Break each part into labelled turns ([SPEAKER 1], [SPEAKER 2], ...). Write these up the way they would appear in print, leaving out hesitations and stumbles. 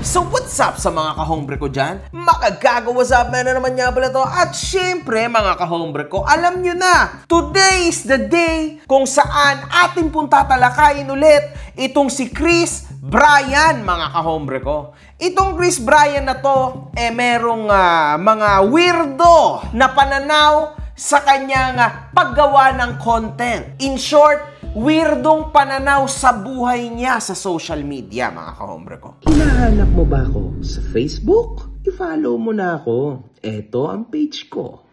[SPEAKER 1] So what's up sa mga kahombre ko dyan? Makagago, what's up? Meron naman nga pala to. At syempre mga kahombre ko, alam nyo na, today is the day kung saan ating pong tatalakayin ulit itong si Kris Bryan, mga kahombre ko. Itong Kris Bryan na to, merong mga weirdo na pananaw sa kanyang paggawa ng content. In short, weirdong pananaw sa buhay niya sa social media, mga kahombre ko.
[SPEAKER 2] Hinahanap mo ba ako sa Facebook? I-follow mo na ako. Ito ang page ko.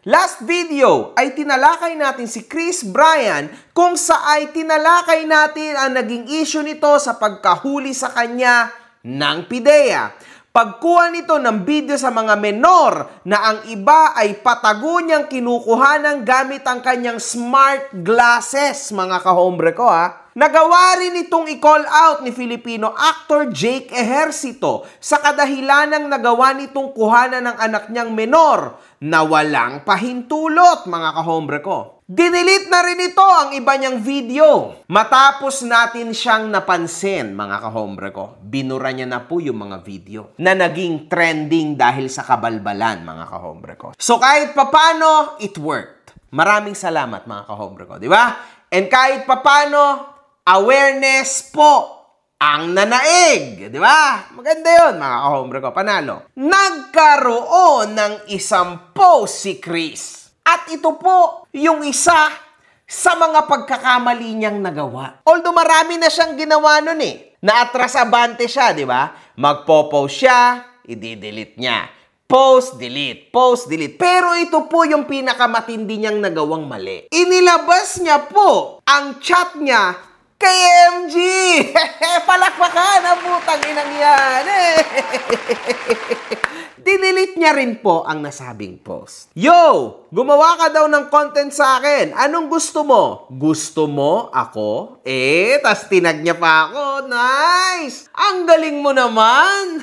[SPEAKER 1] Last video ay tinalakay natin si Kris Bryan kung saan tinalakay natin ang naging issue nito sa pagkahuli sa kanya ng PIDEA. Pagkuha nito ng video sa mga menor na ang iba ay patago niyang kinukuhanan gamit ang kanyang smart glasses, mga kahombre ko ha. Nagawa rin itong i-call out ni Filipino actor Jake Ejercito sa kadahilanang nagawa nitong kuhanan ng anak niyang menor na walang pahintulot, mga kahombre ko. Dinilit na rin ito ang iba niyang video. Matapos natin siyang napansin, mga kahombre ko, binura niya na po yung mga video na naging trending dahil sa kabalbalan, mga kahombre ko. So kahit papano, it worked. Maraming salamat, mga kahombre ko, di ba? And kahit papano, awareness po ang nanaig, di ba? Maganda yun, mga kahombre ko, panalo. Nagkaroon ng isang post si Kris. At ito po yung isa sa mga pagkakamali niyang nagawa. Although marami na siyang ginawa nun Naatras abante siya, di ba? Magpo-post siya, i-delete niya. Post, delete, post, delete. Pero ito po yung pinakamatindi niyang nagawang mali. Inilabas niya po ang chat niya kay MG. Palakpakan ang putang inang yan. Dinilit niya rin po ang nasabing post. Yo! Gumawa ka daw ng content sa akin. Anong gusto mo? Gusto mo ako? Tas tinag niya pa ako. Nice! Ang galing mo naman!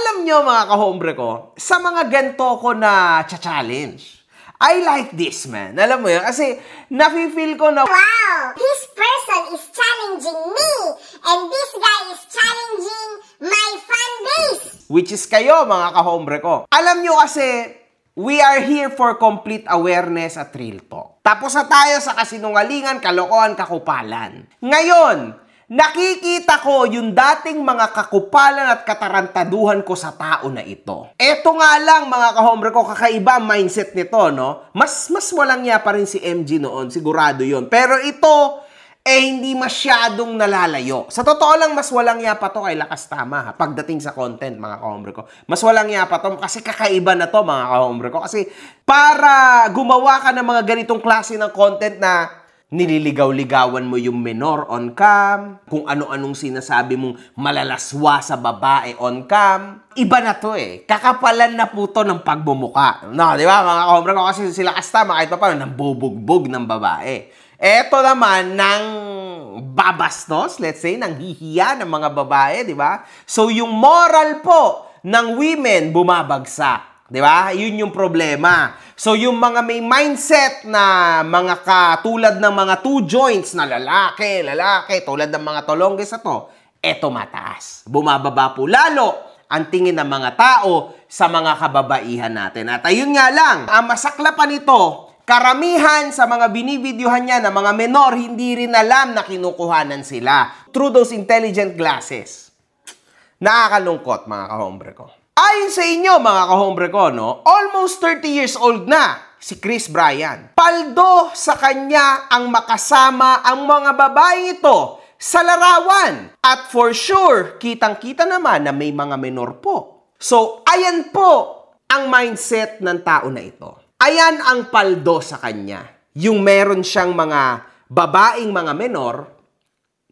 [SPEAKER 1] Alam niyo mga kahombre ko, sa mga ganito ko na challenge, I like this, man. Alam mo yun? Kasi nafe-feel ko na,
[SPEAKER 3] wow! This person is challenging me! And this guy is challenging my fan base!
[SPEAKER 1] Which is kayo, mga kahombre ko. Alam nyo kasi, we are here for complete awareness at real talk. Tapos na tayo sa kasinungalingan, kalokohan, kakupalan. Ngayon, nakikita ko yung dating mga kakupalan at katarantaduhan ko sa tao na ito. Eto nga lang, mga kahombre ko, kakaiba ang mindset nito, no? Mas walang niya pa rin si MG noon, sigurado yon. Pero ito, hindi masyadong nalalayo. Sa totoo lang, mas walang niya pa to kay Lakas Tama, ha? Pagdating sa content, mga kahombre ko. Mas walang niya pa to, kasi kakaiba na to, mga kahombre ko. Kasi para gumawa ka ng mga ganitong klase ng content na nililigaw-ligawan mo yung menor on cam, kung ano-anong sinasabi mong malalaswa sa babae on cam. Iba na to Kakapalan na po to ng pagbumuka. No, di ba mga kahombre ko? Kasi sila Kastama kahit pa paano, nang bubugbog ng babae. Eto naman, ng babastos, let's say, ng hihiya ng mga babae, di ba? So yung moral po ng women bumabagsak. Di ba? Yun yung problema. So, yung mga may mindset na mga katulad ng mga two joints na lalaki, tulad ng mga tolongges na to, eto mataas. Bumababa po lalo ang tingin ng mga tao sa mga kababaihan natin. At ayun nga lang, ang masaklapan nito, karamihan sa mga binivideohan niya na mga menor, hindi rin alam na kinukuhanan sila through those intelligent glasses. Nakakalungkot, mga kahombre ko. Ayon sa inyo, mga kahombre ko, no? Almost 30 years old na si Kris Bryan. Paldo sa kanya ang makasama ang mga babae ito sa larawan. At for sure, kitang-kita naman na may mga menor po. So, ayan po ang mindset ng tao na ito. Ayan ang paldo sa kanya. Yung meron siyang mga babaeng mga menor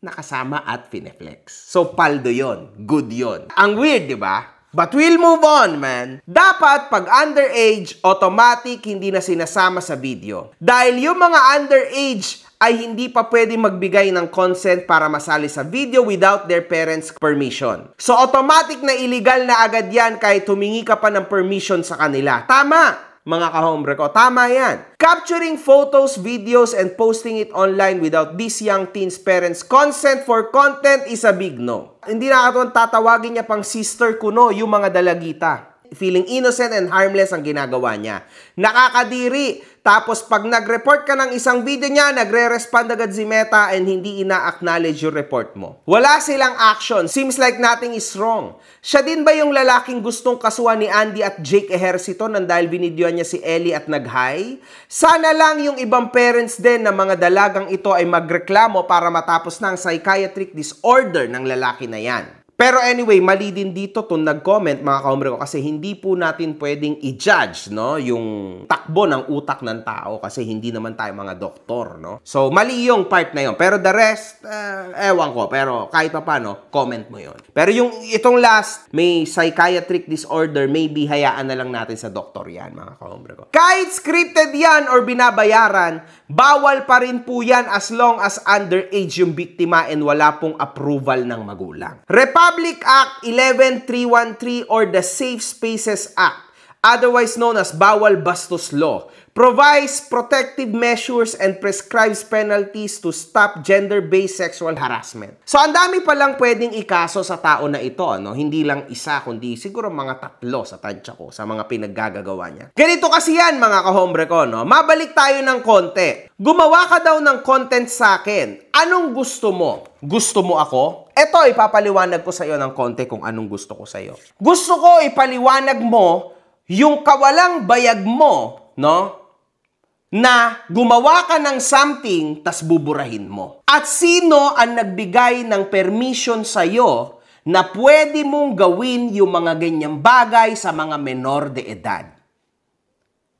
[SPEAKER 1] na kasama at fineflex. So, paldo yon, good yon. Ang weird, di ba? But we'll move on, man. Dapat pag underage, automatic hindi na sinasama sa video. Dahil yung mga underage ay hindi pa pwede magbigay ng consent para masali sa video without their parents' permission. So automatic na illegal na agad yan kahit humingi ka pa ng permission sa kanila. Tama! mga kahombre ko. Tama yan. Capturing photos, videos, and posting it online without these young teens' parents' consent for content is a big no. Hindi na ito tatawagin niya pang sister kuno, yung mga dalagita. Feeling innocent and harmless ang ginagawa niya. Nakakadiri. Tapos pag nag-report ka ng isang video niya, nagre-respond agad si Meta and hindi ina-acknowledge yung report mo. Wala silang action. Seems like nothing is wrong. Siya din ba yung lalaking gustong kasuhan ni Andy at Jake Ejercito nang dahil binidyoan niya si Ellie at nag-hi? Sana lang yung ibang parents din ng mga dalagang ito ay magreklamo para matapos na ang psychiatric disorder ng lalaki na yan. Pero anyway, mali din dito itong nag-comment, mga kahombre ko, kasi hindi po natin pwedeng i-judge, no, yung takbo ng utak ng tao kasi hindi naman tayo mga doktor, no? So, mali yung part na yun. Pero the rest, ewan ko. Pero kahit pa paano, comment mo yun. Pero yung itong last, may psychiatric disorder, maybe hayaan na lang natin sa doktor yan, mga kahombre ko. Kahit scripted yan or binabayaran, bawal pa rin po yan as long as underage yung biktima and wala pong approval ng magulang. Republic Act 11313 or the Safe Spaces Act, otherwise known as Bawal Bastos Law, provides protective measures and prescribes penalties to stop gender-based sexual harassment. So, ang dami palang pwedeng ikaso sa tao na ito, no? Hindi lang isa, kundi siguro mga 3 sa tansya ko, sa mga pinaggagawa niya. Ganito kasi yan, mga kahombre ko, no? Mabalik tayo ng konti. Gumawa ka daw ng content sa akin. Anong gusto mo? Gusto mo ako? Ito, ipapaliwanag ko sa iyo ng konti kung anong gusto ko sa iyo. Gusto ko ipaliwanag mo yung kawalang bayag mo, no? Na gumawa ka ng something, tas buburahin mo. At sino ang nagbigay ng permission sa'yo na pwede mong gawin yung mga ganyang bagay sa mga menor de edad?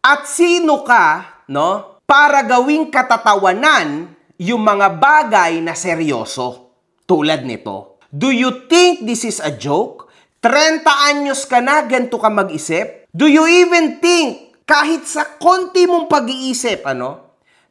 [SPEAKER 1] At sino ka, no, para gawing katatawanan yung mga bagay na seryoso? Tulad nito. Do you think this is a joke? 30 anyos ka na, ganito ka mag-isip? Do you even think kahit sa konti mong pag-iisip,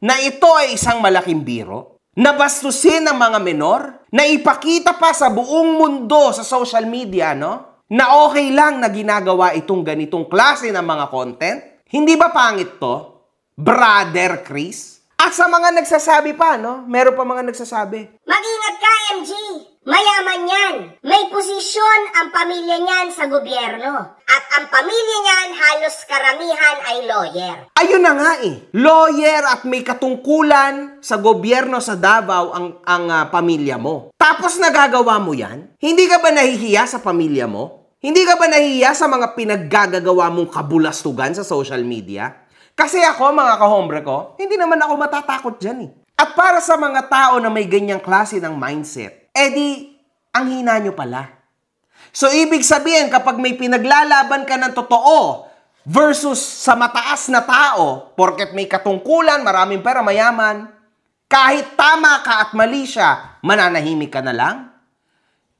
[SPEAKER 1] na ito ay isang malaking biro, na bastusin ng mga menor, na ipakita pa sa buong mundo sa social media, na okay lang na ginagawa itong ganitong klase ng mga content? Hindi ba pangit to, Brother Chris? At sa mga nagsasabi pa, meron pa mga nagsasabi,
[SPEAKER 3] Mag-ingat ka, MG! Mayaman yan! May posisyon ang pamilya niyan sa gobyerno. At ang pamilya niyan halos karamihan ay lawyer.
[SPEAKER 1] Ayun na nga eh. Lawyer at may katungkulan sa gobyerno sa Davao ang pamilya mo. Tapos nagagawa mo yan? Hindi ka ba nahihiya sa pamilya mo? Hindi ka ba nahihiya sa mga pinaggagawa mong kabulastugan sa social media? Kasi ako, mga kahombre ko, hindi naman ako matatakot dyan eh. At para sa mga tao na may ganyang klase ng mindset, edi, ang hina nyo pala. So, ibig sabihin, kapag may pinaglalaban ka ng totoo versus sa mataas na tao, porket may katungkulan, maraming pera, mayaman, kahit tama ka at mali siya, mananahimik ka na lang?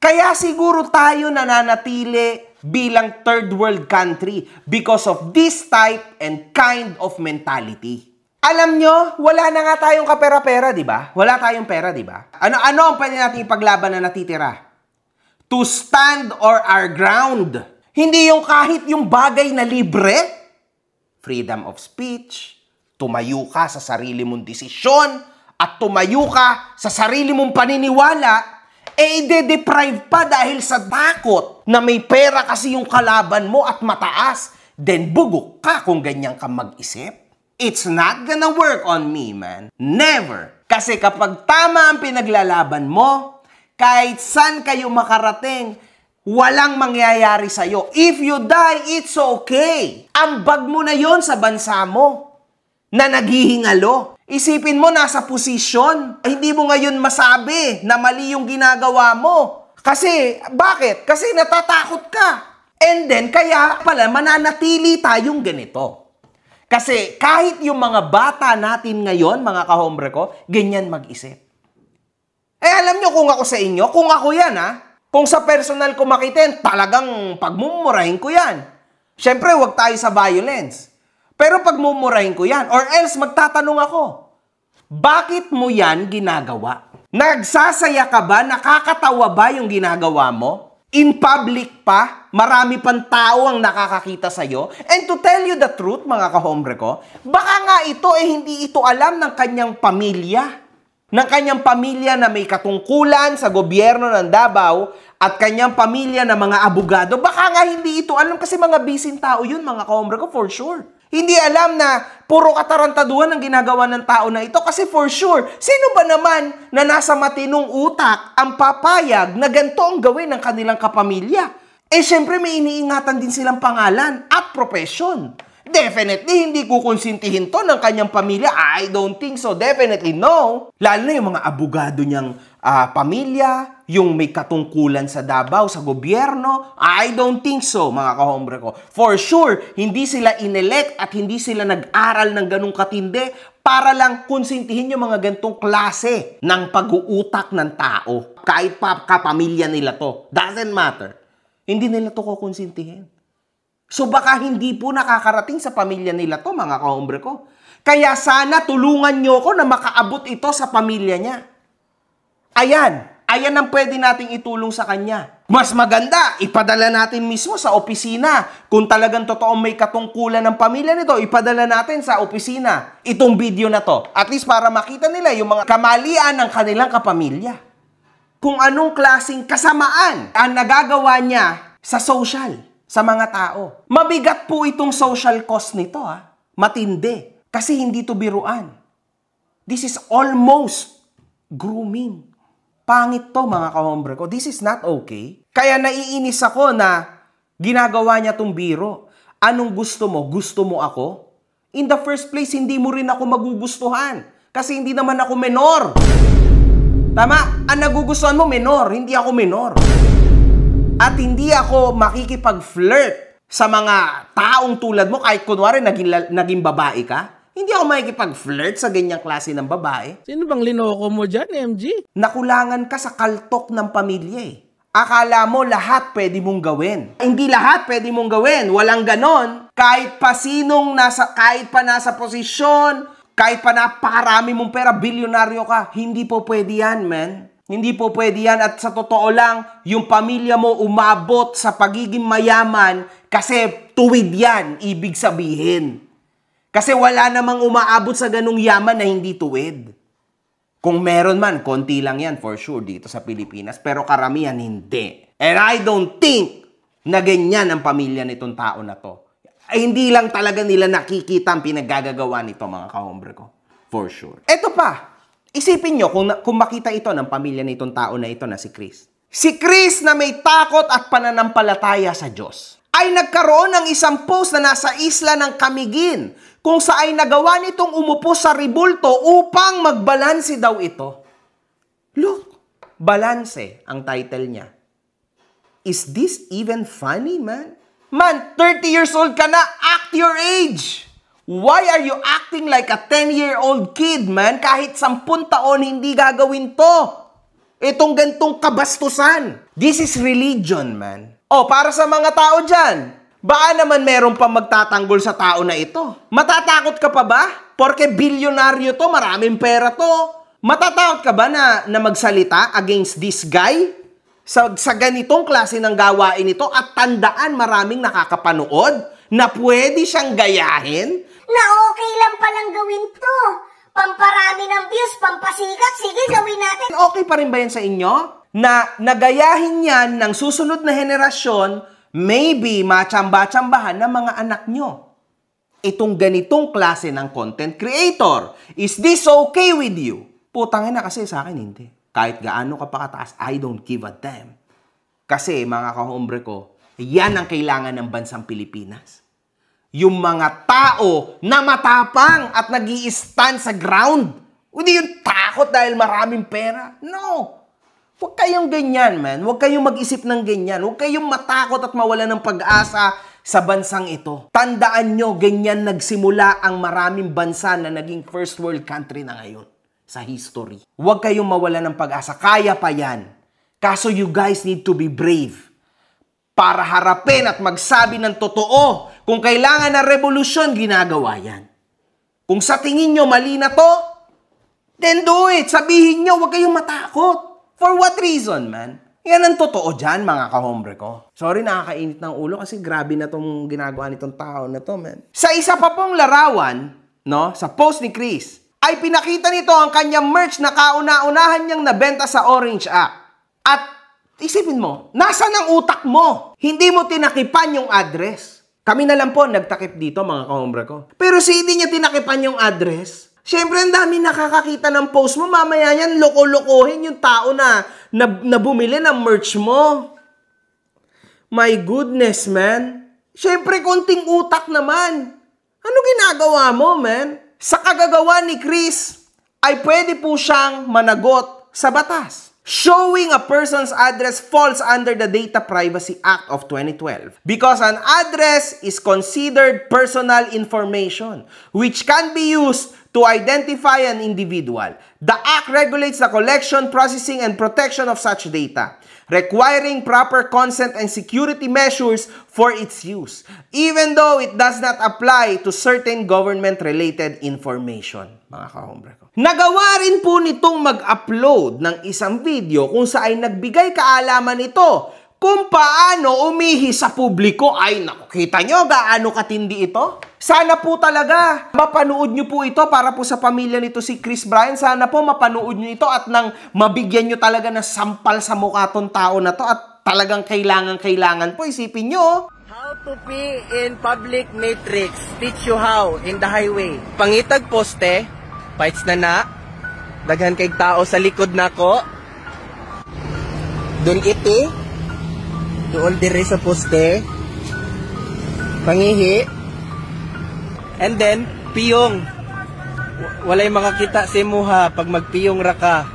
[SPEAKER 1] Kaya siguro tayo nananatili bilang third world country because of this type and kind of mentality. Alam nyo, wala na nga tayong kapera-pera, di ba? Wala tayong pera, di ba? Ano ang pwede natin ipaglaban na natitira? To stand or our ground. Hindi yung kahit yung bagay na libre. Freedom of speech. Tumayo ka sa sarili mong desisyon at tumayo ka sa sarili mong paniniwala, ide-deprive pa dahil sa takot na may pera kasi yung kalaban mo at mataas. Then bugok ka kung ganyan ka mag-isip. It's not gonna work on me, man. Never. Kasi kapag tama ang pinaglalaban mo, kahit saan kayo makarating, walang mangyayari sa'yo. If you die, it's okay. Ambag mo na yon sa bansa mo na naghihingalo. Isipin mo, nasa posisyon. Hindi mo ngayon masabi na mali yung ginagawa mo. Kasi, bakit? Kasi natatakot ka. And then, kaya pala mananatili tayong ganito. Kasi kahit yung mga bata natin ngayon, mga kahombre ko, ganyan mag-isip. Alam nyo kung ako sa inyo, kung ako yan kung sa personal ko makitin, talagang pagmumurahin ko yan. Siyempre, wag tayo sa violence. Pero pagmumurahin ko yan, or else magtatanong ako, bakit mo yan ginagawa? Nagsasaya ka ba? Nakakatawa ba yung ginagawa mo? In public pa, marami pang tao ang nakakakita sa'yo. And to tell you the truth, mga kahombre ko, baka nga ito hindi ito alam ng kanyang pamilya. Ng kanyang pamilya na may katungkulan sa gobyerno ng Davao at kanyang pamilya na mga abogado. Baka nga hindi ito alam kasi mga bising tao yun, mga kahombre ko, for sure. Hindi alam na puro katarantaduhan ang ginagawa ng tao na ito kasi for sure, sino ba naman na nasa matinong utak ang papayag na ganito ang gawin ng kanilang kapamilya? Eh syempre may iniingatan din silang pangalan at profession. Definitely, hindi kukonsintihin to ng kanyang pamilya. I don't think so. Definitely no. Lalo na yung mga abogado niyang pamilya, yung may katungkulan sa Davao, sa gobyerno. I don't think so, mga kahombre ko. For sure, hindi sila inelect at hindi sila nag-aral ng ganung katindi para lang konsintihin yung mga gantong klase ng pag-uutak ng tao. Kahit pa kapamilya nila to. Doesn't matter. Hindi nila to kukonsintihin. So baka hindi po nakakarating sa pamilya nila to, mga kahombre ko. Kaya sana tulungan nyo ko na makaabot ito sa pamilya niya. Ayan ang pwede nating itulong sa kanya. Mas maganda, ipadala natin mismo sa opisina. Kung talagang totoong may katungkulan ng pamilya nito, ipadala natin sa opisina itong video na to. At least para makita nila yung mga kamalian ng kanilang kapamilya. Kung anong klaseng kasamaan ang nagagawa niya sa social. Sa mga tao. Mabigat po itong social cost nito, ha? Matindi. Kasi hindi to biruan. This is almost grooming. Pangit to, mga kahombre ko. This is not okay. Kaya naiinis ako na ginagawa niya tong biro. Anong gusto mo? Gusto mo ako? In the first place, hindi mo rin ako magugustuhan. Kasi hindi naman ako menor. Tama? Ang nagugustuhan mo, menor. Hindi ako menor. At hindi ako makikipag-flirt sa mga taong tulad mo kahit kunwari naging babae ka. Hindi ako makikipag-flirt sa ganyang klase ng babae.
[SPEAKER 4] Sino bang linoko mo dyan, MG?
[SPEAKER 1] Nakulangan ka sa kaltok ng pamilya eh. Akala mo lahat pwede mong gawin. Hindi lahat pwede mong gawin. Walang ganon. Kahit pa nasa posisyon, kahit pa napakarami mong pera, bilyonaryo ka, hindi po pwede yan, man. Hindi po pwede yan at sa totoo lang, yung pamilya mo umabot sa pagiging mayaman kasi tuwid yan, ibig sabihin. Kasi wala namang umaabot sa ganung yaman na hindi tuwid. Kung meron man, konti lang yan for sure dito sa Pilipinas, pero karamihan hindi. And I don't think na ganyan ang pamilya nitong tao na to. Ay, hindi lang talaga nila nakikita ang pinaggagawa nito, mga kahombre ko. For sure. Eto pa. Isipin nyo kung makita ito ng pamilya nitong tao na ito na si Chris. Si Chris na may takot at pananampalataya sa Diyos ay nagkaroon ng isang post na nasa isla ng Camiguin kung saan nagawa nitong umupo sa ribulto upang magbalanse daw ito. Look, balanse ang title niya. Is this even funny, man? Man, 30 years old ka na, act your age! Why are you acting like a 10-year-old kid, man? Kahit 10 taon, hindi gagawin to. Itong gantong kabastusan. This is religion, man. O, para sa mga tao dyan, baka naman meron pa magtatanggol sa tao na ito. Matatakot ka pa ba? Porque bilyonaryo to, maraming pera to. Matatakot ka ba na magsalita against this guy? Sa ganitong klase ng gawain ito at tandaan maraming nakakapanood na pwede siyang gayahin?
[SPEAKER 3] Na okay lang palang gawin to. Pamparami ng views, pampasikat, sige gawin natin.
[SPEAKER 1] Okay pa rin ba yan sa inyo? Na nagayahin yan ng susunod na henerasyon, maybe machamba-chambahan ng mga anak nyo. Itong ganitong klase ng content creator. Is this okay with you? Putangin na kasi sa akin hindi. Kahit gaano ka pa kataas, I don't give a damn. Kasi mga kahombre ko, yan ang kailangan ng bansang Pilipinas. Yung mga tao na matapang at nag-i-stand sa ground. Hindi yung takot dahil maraming pera. No. Huwag kayong ganyan, man. Huwag kayong mag-isip ng ganyan. Huwag kayong matakot at mawala ng pag-asa sa bansang ito. Tandaan nyo, ganyan nagsimula ang maraming bansa na naging first world country na ngayon sa history. Huwag kayong mawala ng pag-asa. Kaya pa yan. Kaso you guys need to be brave para harapin at magsabi ng totoo. Kung kailangan ng revolusyon, ginagawa yan. Kung sa tingin nyo mali na to, then do it. Sabihin nyo, huwag kayong matakot. For what reason, man? Yan ang totoo dyan, mga kahombre ko. Sorry, nakakainit ng ulo kasi grabe na tong ginagawa nitong tao na to, man. Sa isa pa pong larawan, no, sa post ni Chris, ay pinakita nito ang kanyang merch na kauna-unahan niyang nabenta sa Orange app. At isipin mo, nasa ng utak mo? Hindi mo tinakipan yung address. Kami na lang po nagtakip dito, mga kahombre ko. Pero si hindi niya tinakipan yung address. Siyempre, ang dami nakakakita ng post mo. Mamaya yan, loko-lokohin yung tao na bumili ng merch mo. My goodness, man. Siyempre, konting utak naman. Ano ginagawa mo, man? Sa kagagawa ni Chris, ay pwede po siyang managot sa batas. Showing a person's address falls under the Data Privacy Act of 2012 because an address is considered personal information which can be used to identify an individual. The Act regulates the collection, processing, and protection of such data, requiring proper consent and security measures for its use, even though it does not apply to certain government-related information. Mga kahombre ko. Nagawa rin po nitong mag-upload ng isang video kung saan nagbigay kaalaman nito kung paano umihi sa publiko. Ay, nakikita nyo gaano katindi ito? Sana po talaga mapanood nyo po ito para po sa pamilya nito si Chris Bryan. Sana po mapanood nyo ito at nang mabigyan nyo talaga ng sampal sa mukha tong tao na to at talagang kailangan po. Isipin nyo.
[SPEAKER 5] How to pee in public matrix. Teach you how in the highway. Pangitag poste, fights na, daghan kay tao sa likod nako. Dun iti, doon dire sa poste, pangihi, and then, piyong. Walay makakita si muha pag magpiyong raka.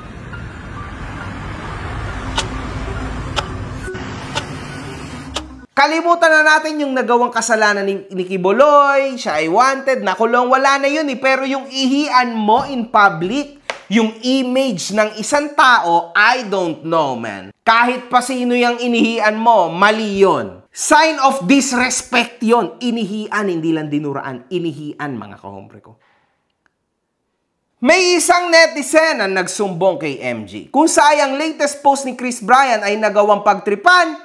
[SPEAKER 1] Kalimutan na natin yung nagawang kasalanan ni Kiboloy, siya ay wanted, nakulong, wala na yun eh. Pero yung ihian mo in public, yung image ng isang tao, I don't know, man. Kahit pa sino yung inihian mo, mali yun. Sign of disrespect yun. Inihian, hindi lang dinuraan. Inihian, mga kahombre ko. May isang netizen ang nagsumbong kay MG. Kung sayang latest post ni Chris Bryan ay nagawang pagtripan,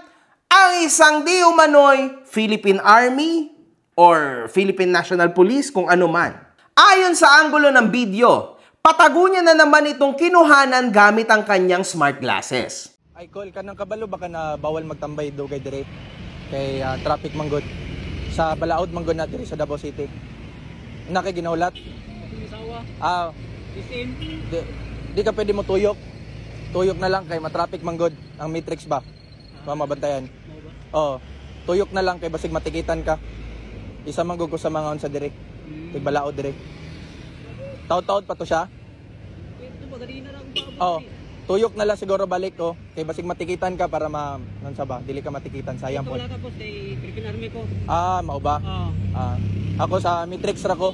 [SPEAKER 1] ang isang di umano'y Philippine Army or Philippine National Police, kung ano man. Ayon sa anggulo ng video, patago niya na naman itong kinuhanan gamit ang kanyang smart glasses.
[SPEAKER 5] Ay, call ka ng kabalo, baka na bawal magtambay do kay dire kay traffic manggod sa balaod manggod na dire sa Davao City. Na kay ginaulat. Di ka pwede mo tuyok. Tuyok na lang kay matraffic manggod ang matrix ba? Mabantayan. Oh, tuyok na lang kay basig matikitan ka. Isa manggod ko sa mga on sa dire. Kay balaod dire. Taud-taud pa to siya. Oh, tuyok na lang siguro balik ko. Kay basig matikitan ka para nansa ba, dili ka matikitan, sayang po.
[SPEAKER 6] Wala ka po sa Philippine Army ko.
[SPEAKER 5] Mao ba? Ako sa Matrix ra ko.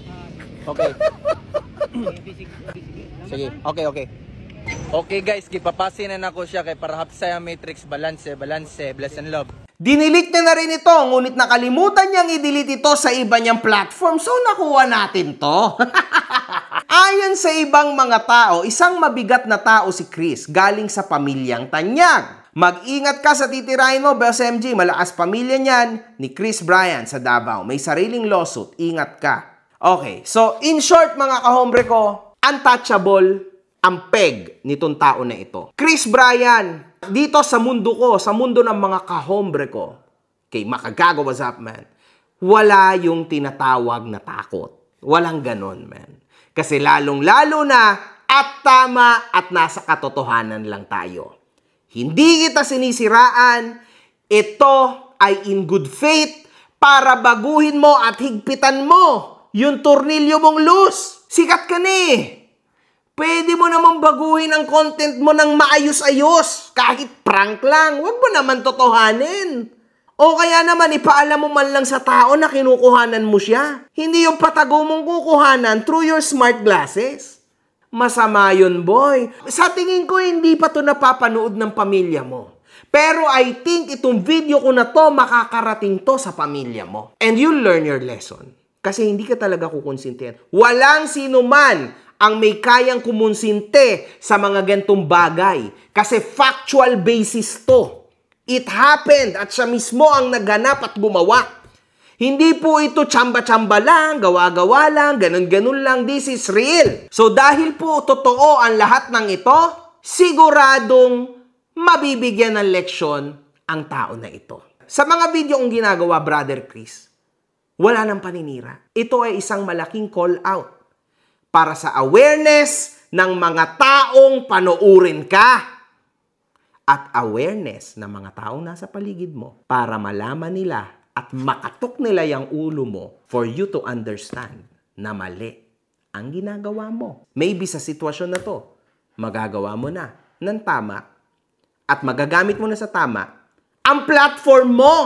[SPEAKER 5] Okay. Sige, okay. Okay guys, gipapasin na nako siya kay para hapsay ang Matrix, balance, bless and love.
[SPEAKER 1] Dinilit niya na rin ito, ngunit nakalimutan niyang i-delete ito sa iba niyang platform, so nakuha natin to. Ayon sa ibang mga tao, isang mabigat na tao si Chris, galing sa pamilyang Tanyag. Mag-ingat ka sa titirahin mo, Boss MG, malakas pamilya niyan ni Chris Bryan sa Davao. May sariling lawsuit, ingat ka. Okay, so in short mga kahombre ko, untouchable ang peg nitong tao na ito. Chris Bryan, dito sa mundo ko, sa mundo ng mga kahombre ko, kay Makagago, what's up, man? Wala yung tinatawag na takot. Walang ganon, man. Kasi lalong-lalo na at tama at nasa katotohanan lang tayo. Hindi kita sinisiraan. Ito ay in good faith para baguhin mo at higpitan mo yung tornilyo mong loose. Sikat ka na eh. Pwede mo namang baguhin ang content mo ng maayos-ayos. Kahit prank lang, huwag mo naman totohanin. O kaya naman ipaalam mo man lang sa tao na kinukuhanan mo siya. Hindi yung patago mong kukuhanan through your smart glasses. Masama yun, boy. Sa tingin ko, hindi pa to napapanood ng pamilya mo. Pero I think itong video ko na to, makakarating to sa pamilya mo. And you'll learn your lesson. Kasi hindi ka talaga kukonsintihan. Walang sino man ang may kayang kumunsinte sa mga gantong bagay. Kasi factual basis to. It happened at siya mismo ang naghanap at gumawa. Hindi po ito tsamba-tsamba lang, gawa-gawa lang, ganun-ganun lang. This is real. So dahil po totoo ang lahat ng ito, siguradong mabibigyan ng leksyon ang tao na ito. Sa mga video kong ginagawa, Brother Chris, wala nang paninira. Ito ay isang malaking call out para sa awareness ng mga taong panoorin ka at awareness ng mga taong nasa paligid mo para malaman nila at makatok nila yung ulo mo for you to understand na mali ang ginagawa mo. Maybe sa sitwasyon na to, magagawa mo na ng tama at magagamit mo na sa tama ang platform mo.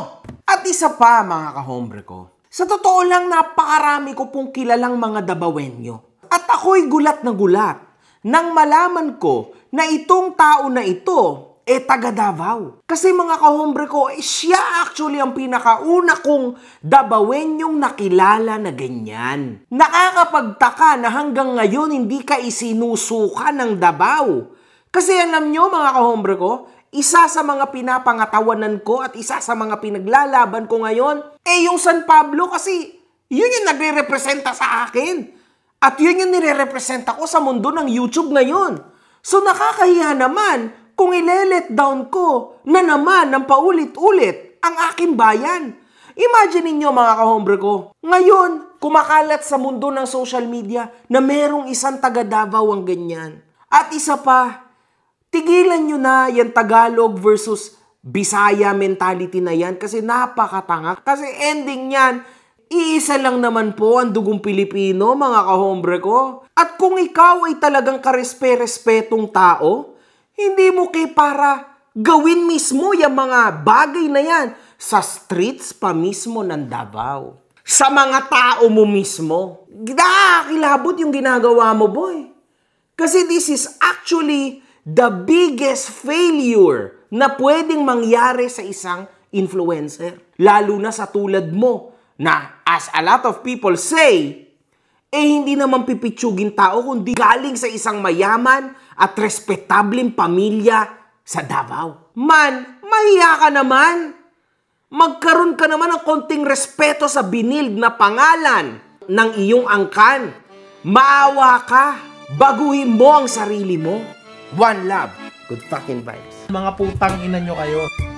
[SPEAKER 1] At isa pa, mga kahombre ko, sa totoo lang, napakarami ko pong kilalang mga Dabawenyo. At ako'y gulat na gulat nang malaman ko na itong tao na ito taga Davao. Kasi mga kahombre ko, siya actually ang pinakauna kong Dabawenyong nakilala na ganyan. Nakakapagtaka na hanggang ngayon hindi ka isinusuka ng Davao. Kasi alam nyo mga kahombre ko, isa sa mga pinapangatawanan ko at isa sa mga pinaglalaban ko ngayon, yung San Pablo kasi yun yung nagre-representa sa akin. At yun yung nire-representa ko sa mundo ng YouTube ngayon. So nakakahiya naman kung ile-let down ko na naman ng paulit-ulit ang aking bayan. Imagine niyo mga kahombre ko, ngayon kumakalat sa mundo ng social media na merong isang taga Davao ang ganyan. At isa pa, tigilan nyo na yung Tagalog versus Bisaya mentality na yan kasi napakatanga. Kasi ending yan, iisa lang naman po ang dugong Pilipino, mga kahombre ko. At kung ikaw ay talagang karespe-respetong tao, hindi mo para gawin mismo yung mga bagay na yan sa streets pa mismo ng Davao. Sa mga tao mo mismo. Kilabot yung ginagawa mo, boy. Kasi this is actually the biggest failure na pwedeng mangyari sa isang influencer. Lalo na sa tulad mo na as a lot of people say, hindi naman pipitsugin tao kundi galing sa isang mayaman at respetableng pamilya sa Davao. Man, mahiya ka naman. Magkaroon ka naman ng konting respeto sa binild na pangalan ng iyong angkan. Maawa ka. Baguhin mo ang sarili mo. One love. Good fucking vibes.
[SPEAKER 4] Mga putang ina nyo kayo.